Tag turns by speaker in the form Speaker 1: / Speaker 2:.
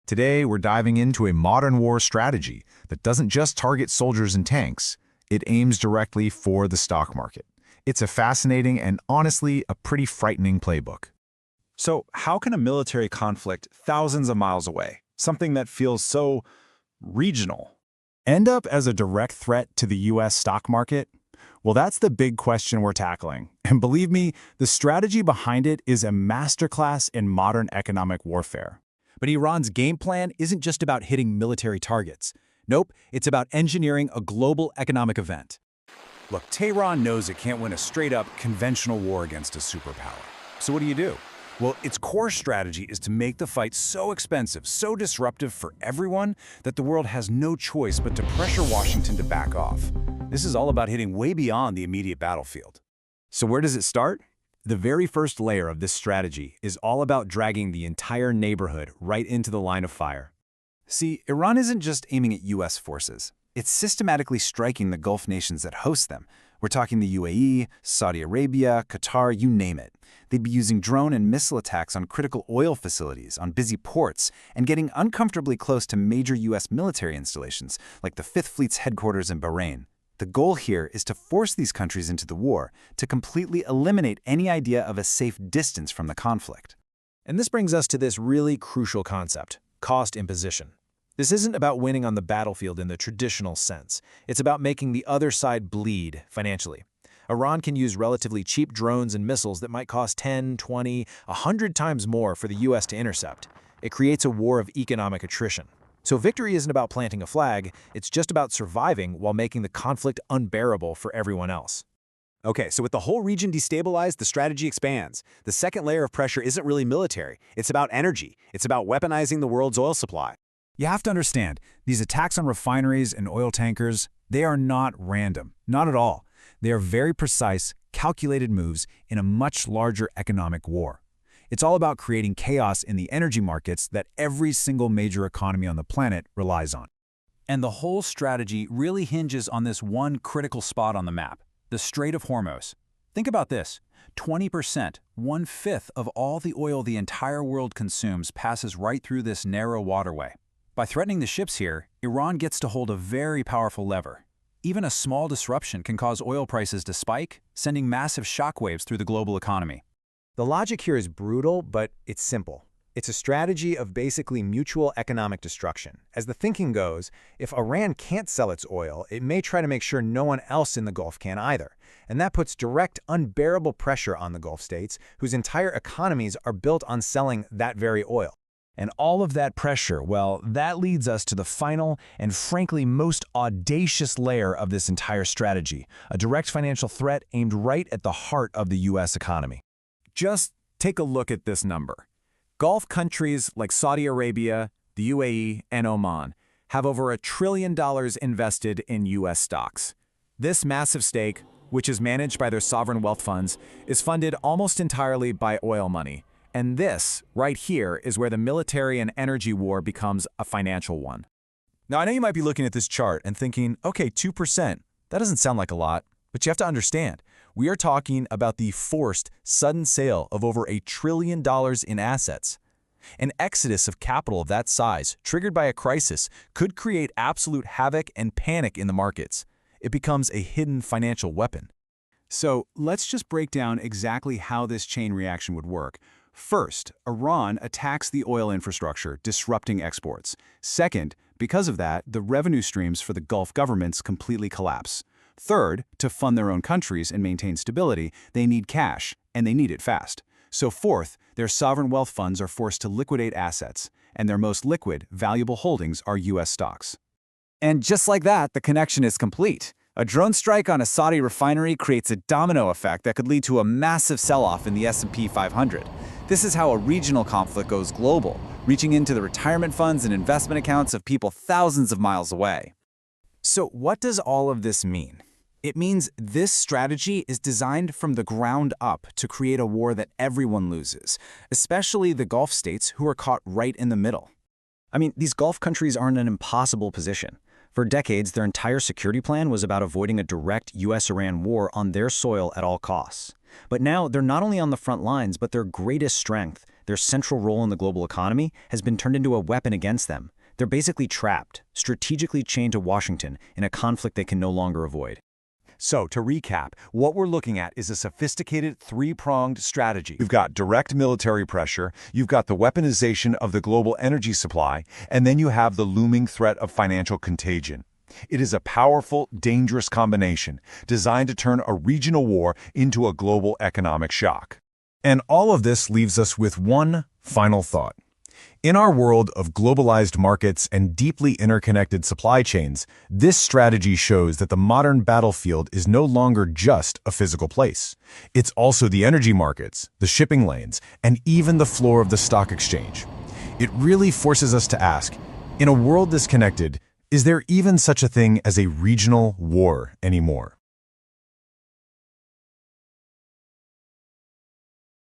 Speaker 1: Today, we're diving into a modern war strategy that doesn't just target soldiers and tanks, it aims directly for the stock market. It's a fascinating and honestly a pretty frightening playbook.
Speaker 2: So how can a military conflict thousands of miles away, something that feels so regional,
Speaker 3: end up as a direct threat to the U.S. stock market? Well, that's the big question we're tackling. And believe me, the strategy behind it is a masterclass in modern economic warfare.
Speaker 4: But Iran's game plan isn't just about hitting military targets. Nope, it's about engineering a global economic event. Look, Tehran knows it can't win a straight-up conventional war against a superpower. So what do? Well, its core strategy is to make the fight so expensive, so disruptive for everyone, that the world has no choice but to pressure Washington to back off. This is all about hitting way beyond the immediate battlefield.
Speaker 3: So where does it start? The very first layer of this strategy is all about dragging the entire neighborhood right into the line of fire.
Speaker 4: See, Iran isn't just aiming at U.S. forces. It's systematically striking the Gulf nations that host them. We're talking the UAE, Saudi Arabia, Qatar, you name it. They'd be using drone and missile attacks on critical oil facilities, on busy ports, and getting uncomfortably close to major U.S. military installations, like the Fifth Fleet's headquarters in Bahrain. The goal here is to force these countries into the war, to completely eliminate any idea of a safe distance from the conflict.
Speaker 5: And this brings us to this really crucial concept, cost imposition. This isn't about winning on the battlefield in the traditional sense. It's about making the other side bleed financially. Iran can use relatively cheap drones and missiles that might cost 10, 20, 100 times more for the U.S. to intercept. It creates a war of economic attrition. So victory isn't about planting a flag, it's just about surviving while making the conflict unbearable for everyone else.
Speaker 4: Okay, so with the whole region destabilized, the strategy expands. The second layer of pressure isn't really military. It's about energy. It's about weaponizing the world's oil supply.
Speaker 3: You have to understand, these attacks on refineries and oil tankers, they are not random. Not at all. They are very precise, calculated moves in a much larger economic war. It's all about creating chaos in the energy markets that every single major economy on the planet relies on.
Speaker 4: And the whole strategy really hinges on this one critical spot on the map, the Strait of Hormuz. Think about this. 20%, 1/5 of all the oil the entire world consumes passes right through this narrow waterway. By threatening the ships here, Iran gets to hold a very powerful lever. Even a small disruption can cause oil prices to spike, sending massive shockwaves through the global economy.
Speaker 5: The logic here is brutal, but it's simple. It's a strategy of basically mutual economic destruction. As the thinking goes, if Iran can't sell its oil, it may try to make sure no one else in the Gulf can either. And that puts direct, unbearable pressure on the Gulf states, whose entire economies are built on selling that very oil.
Speaker 3: And all of that pressure, well, that leads us to the final and frankly most audacious layer of this entire strategy, a direct financial threat aimed right at the heart of the U.S. economy. Just take a look at this number. Gulf countries like Saudi Arabia, the UAE, and Oman have over $1 trillion invested in U.S. stocks. This massive stake, which is managed by their sovereign wealth funds, is funded almost entirely by oil money. And this, right here, is where the military and energy war becomes a financial one. Now, I know you might be looking at this chart and thinking, okay, 2%, that doesn't sound like a lot, but you have to understand, we are talking about the forced, sudden sale of over $1 trillion in assets. An exodus of capital of that size, triggered by a crisis, could create absolute havoc and panic in the markets. It becomes a hidden financial weapon. So let's just break down exactly how this chain reaction would work. First, Iran attacks the oil infrastructure, disrupting exports. Second, because of that, the revenue streams for the Gulf governments completely collapse. Third, to fund their own countries and maintain stability, they need cash, and they need it fast. So fourth, their sovereign wealth funds are forced to liquidate assets, and their most liquid, valuable holdings are U.S. stocks.
Speaker 6: And just like that, the connection is complete. A drone strike on a Saudi refinery creates a domino effect that could lead to a massive sell-off in the S&P 500. This is how a regional conflict goes global, reaching into the retirement funds and investment accounts of people thousands of miles away.
Speaker 3: So what does all of this mean? It means this strategy is designed from the ground up to create a war that everyone loses, especially the Gulf states who are caught right in the middle.
Speaker 7: I mean, these Gulf countries are in an impossible position. For decades, their entire security plan was about avoiding a direct U.S.-Iran war on their soil at all costs. But now, they're not only on the front lines, but their greatest strength, their central role in the global economy has been turned into a weapon against them. They're basically trapped, strategically chained to Washington in a conflict they can no longer avoid.
Speaker 2: So, to recap, what we're looking at is a sophisticated three-pronged strategy. You've got direct military pressure, you've got the weaponization of the global energy supply, and then you have the looming threat of financial contagion. It is a powerful, dangerous combination designed to turn a regional war into a global economic shock.
Speaker 1: And all of this leaves us with one final thought. In our world of globalized markets and deeply interconnected supply chains, this strategy shows that the modern battlefield is no longer just a physical place. It's also the energy markets, the shipping lanes, and even the floor of the stock exchange. It really forces us to ask, in a world this connected, is there even such a thing as a regional war anymore?